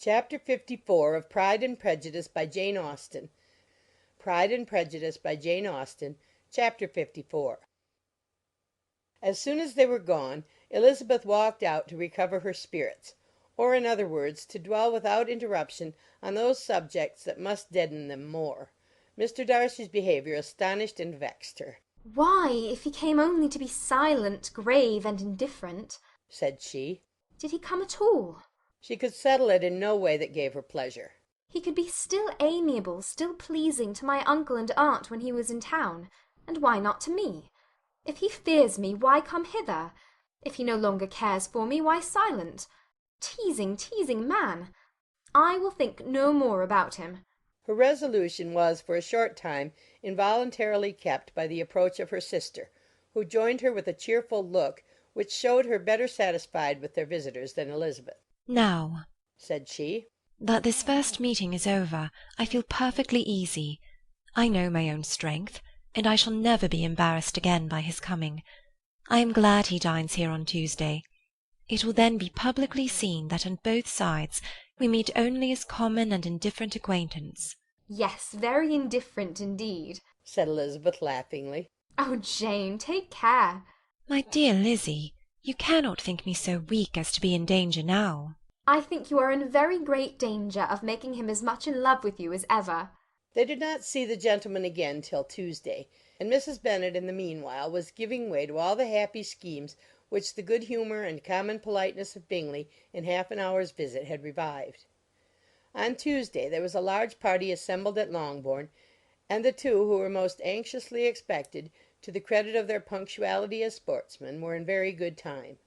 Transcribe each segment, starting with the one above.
Chapter 54 of Pride and Prejudice by Jane Austen. Pride and Prejudice by Jane Austen. Chapter 54. As soon as they were gone, Elizabeth walked out to recover her spirits, or, in other words, to dwell without interruption on those subjects that must deaden them more. Mr. Darcy's behaviour astonished and vexed her. "Why, if he came only to be silent, grave, and indifferent," said she, "did he come at all? she could settle it in no way that gave her pleasure. He could be still amiable, still pleasing to my uncle and aunt when he was in town, and why not to me? If he fears me, why come hither? If he no longer cares for me, why silent? Teasing, teasing man! I will think no more about him." Her resolution was for a short time involuntarily kept by the approach of her sister, who joined her with a cheerful look which showed her better satisfied with their visitors than Elizabeth. "Now," said she, "that this first meeting is over, I feel perfectly easy. I know my own strength, and I shall never be embarrassed again by his coming. I am glad he dines here on Tuesday. It will then be publicly seen that on both sides we meet only as common and indifferent acquaintance." "Yes, very indifferent indeed," said Elizabeth laughingly. "Oh, Jane, take care." "My dear Lizzie, you cannot think me so weak as to be in danger now." "I think you are in very great danger of making him as much in love with you as ever." They did not see the gentleman again till Tuesday, and Mrs. Bennet in the meanwhile was giving way to all the happy schemes which the good humour and common politeness of Bingley in half an hour's visit had revived. On Tuesday there was a large party assembled at Longbourn, and the two who were most anxiously expected, to the credit of their punctuality as sportsmen, were in very good time.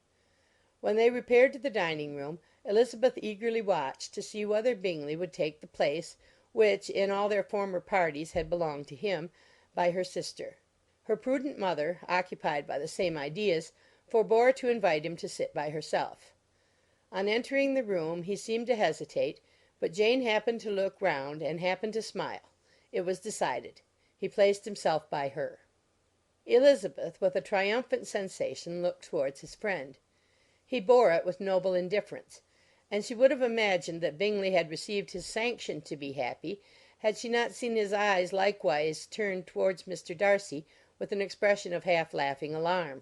When they repaired to the dining-room, Elizabeth eagerly watched to see whether Bingley would take the place which in all their former parties had belonged to him, by her sister. Her prudent mother, occupied by the same ideas, forbore to invite him to sit by herself. On entering the room he seemed to hesitate, but Jane happened to look round and happened to smile. It was decided. He placed himself by her. Elizabeth, with a triumphant sensation, looked towards his friend. He bore it with noble indifference, and she would have imagined that Bingley had received his sanction to be happy, had she not seen his eyes likewise turned towards Mr. Darcy with an expression of half-laughing alarm.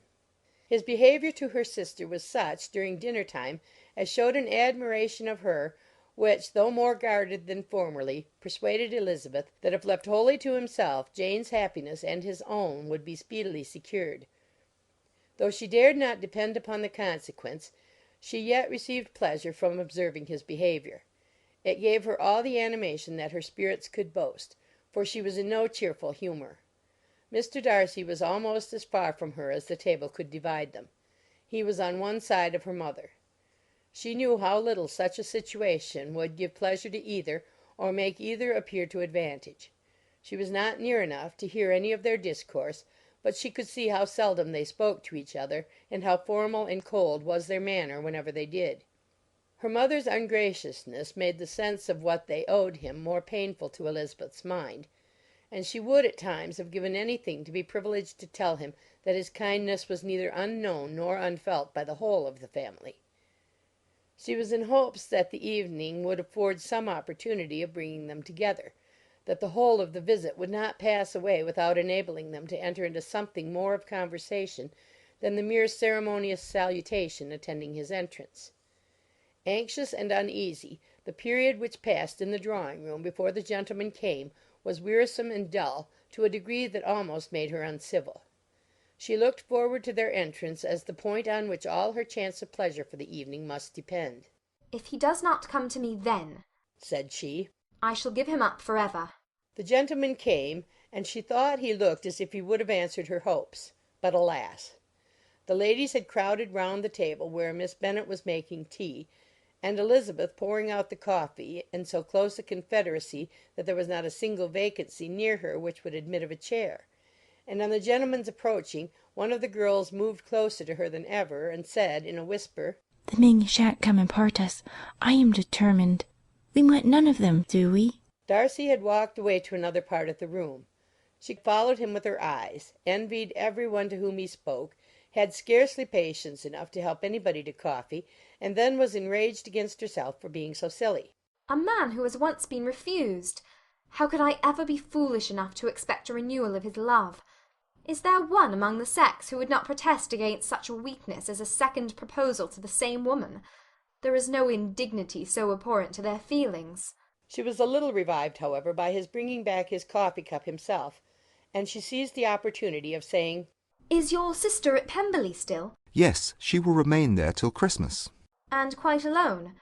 His behaviour to her sister was such, during dinner-time, as showed an admiration of her, which, though more guarded than formerly, persuaded Elizabeth that if left wholly to himself, Jane's happiness and his own would be speedily secured. Though she dared not depend upon the consequence, she yet received pleasure from observing his behaviour. It gave her all the animation that her spirits could boast, for she was in no cheerful humour. Mr. Darcy was almost as far from her as the table could divide them. He was on one side of her mother. She knew how little such a situation would give pleasure to either, or make either appear to advantage. She was not near enough to hear any of their discourse, but she could see how seldom they spoke to each other, and how formal and cold was their manner whenever they did. Her mother's ungraciousness made the sense of what they owed him more painful to Elizabeth's mind, and she would at times have given anything to be privileged to tell him that his kindness was neither unknown nor unfelt by the whole of the family. She was in hopes that the evening would afford some opportunity of bringing them together, that the whole of the visit would not pass away without enabling them to enter into something more of conversation than the mere ceremonious salutation attending his entrance. Anxious and uneasy, the period which passed in the drawing-room before the gentlemen came was wearisome and dull to a degree that almost made her uncivil. She looked forward to their entrance as the point on which all her chance of pleasure for the evening must depend. "If he does not come to me then," said she, "I shall give him up for ever." The gentleman came, and she thought he looked as if he would have answered her hopes. But alas! The ladies had crowded round the table where Miss Bennet was making tea, and Elizabeth pouring out the coffee, in so close a confederacy that there was not a single vacancy near her which would admit of a chair; and on the gentleman's approaching, one of the girls moved closer to her than ever, and said, in a whisper, "The men shan't come and part us. I am determined. We want none of them, do we?" Darcy had walked away to another part of the room. She followed him with her eyes, envied every one to whom he spoke, had scarcely patience enough to help anybody to coffee, and then was enraged against herself for being so silly. A man who has once been refused. How could I ever be foolish enough to expect a renewal of his love? Is there one among the sex who would not protest against such a weakness as a second proposal to the same woman? There is no indignity so abhorrent to their feelings. She was a little revived, however, by his bringing back his coffee-cup himself, and she seized the opportunity of saying, Is your sister at Pemberley still? Yes, she will remain there till Christmas. And quite alone?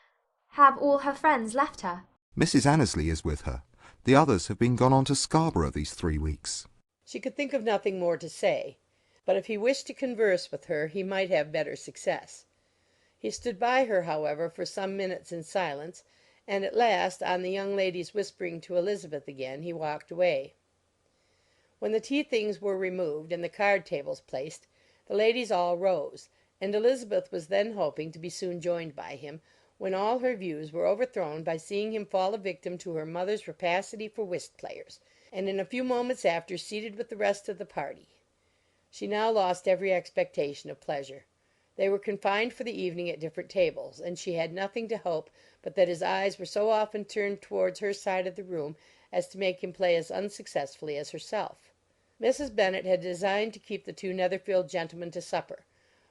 Have all her friends left her? Mrs. Annesley is with her. The others have been gone on to Scarborough these 3 weeks. She could think of nothing more to say, but if he wished to converse with her he might have better success. He stood by her, however, for some minutes in silence, and at last, on the young lady's whispering to Elizabeth again, he walked away. When the tea things were removed and the card tables placed, the ladies all rose, and Elizabeth was then hoping to be soon joined by him, when all her views were overthrown by seeing him fall a victim to her mother's rapacity for whist-players, and in a few moments after seated with the rest of the party. She now lost every expectation of pleasure. They were confined for the evening at different tables, and she had nothing to hope but that his eyes were so often turned towards her side of the room as to make him play as unsuccessfully as herself. Mrs. Bennet had designed to keep the two Netherfield gentlemen to supper,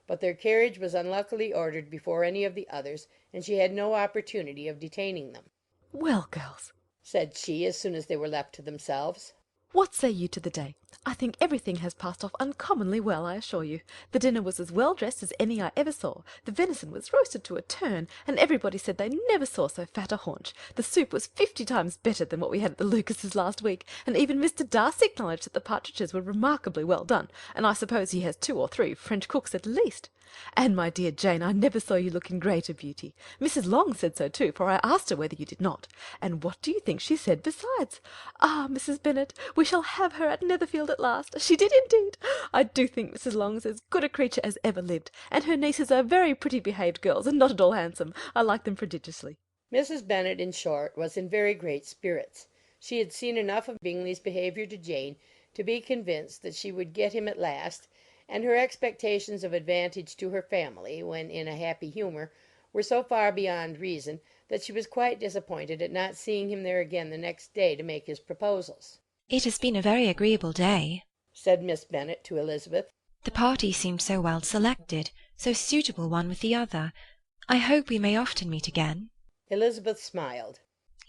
but their carriage was unluckily ordered before any of the others, and she had no opportunity of detaining them. "Well, girls," said she, as soon as they were left to themselves, "what say you to the day? I think everything has passed off uncommonly well, I assure you. The dinner was as well dressed as any I ever saw. The venison was roasted to a turn, and everybody said they never saw so fat a haunch. The soup was 50 times better than what we had at the Lucases last week, and even Mr. Darcy acknowledged that the partridges were remarkably well done, and I suppose he has 2 or 3 French cooks at least. And, my dear Jane, I never saw you look in greater beauty. Mrs. Long said so too, for I asked her whether you did not. And what do you think she said besides? Ah, Mrs. Bennet, we shall have her at Netherfield at last. She did indeed. I do think Mrs. Long's as good a creature as ever lived, and her nieces are very pretty behaved girls, and not at all handsome. I like them prodigiously." Mrs. Bennet, in short, was in very great spirits. She had seen enough of Bingley's behaviour to Jane to be convinced that she would get him at last, and her expectations of advantage to her family, when in a happy humour, were so far beyond reason that she was quite disappointed at not seeing him there again the next day to make his proposals. "It has been a very agreeable day," said Miss Bennet to Elizabeth. "The party seemed so well selected, so suitable one with the other. I hope we may often meet again." Elizabeth smiled.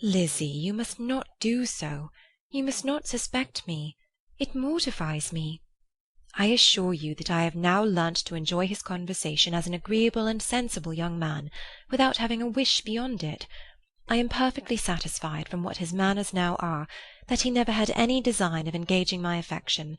"Lizzie, you must not do so. You must not suspect me. It mortifies me. I assure you that I have now learnt to enjoy his conversation as an agreeable and sensible young man, without having a wish beyond it. I am perfectly satisfied, from what his manners now are, that he never had any design of engaging my affection.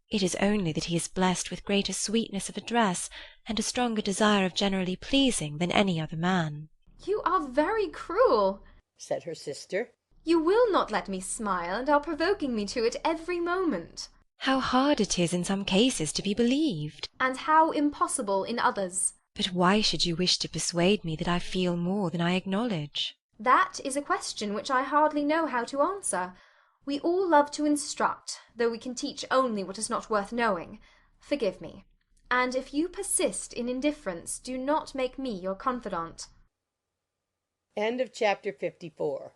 It is only that he is blessed with greater sweetness of address, and a stronger desire of generally pleasing than any other man." You are very cruel, said her sister. You will not let me smile, and are provoking me to it every moment. How hard it is in some cases to be believed. And how impossible in others. But why should you wish to persuade me that I feel more than I acknowledge? That is a question which I hardly know how to answer. We all love to instruct, though we can teach only what is not worth knowing. Forgive me. And if you persist in indifference, do not make me your confidant. End of chapter 54.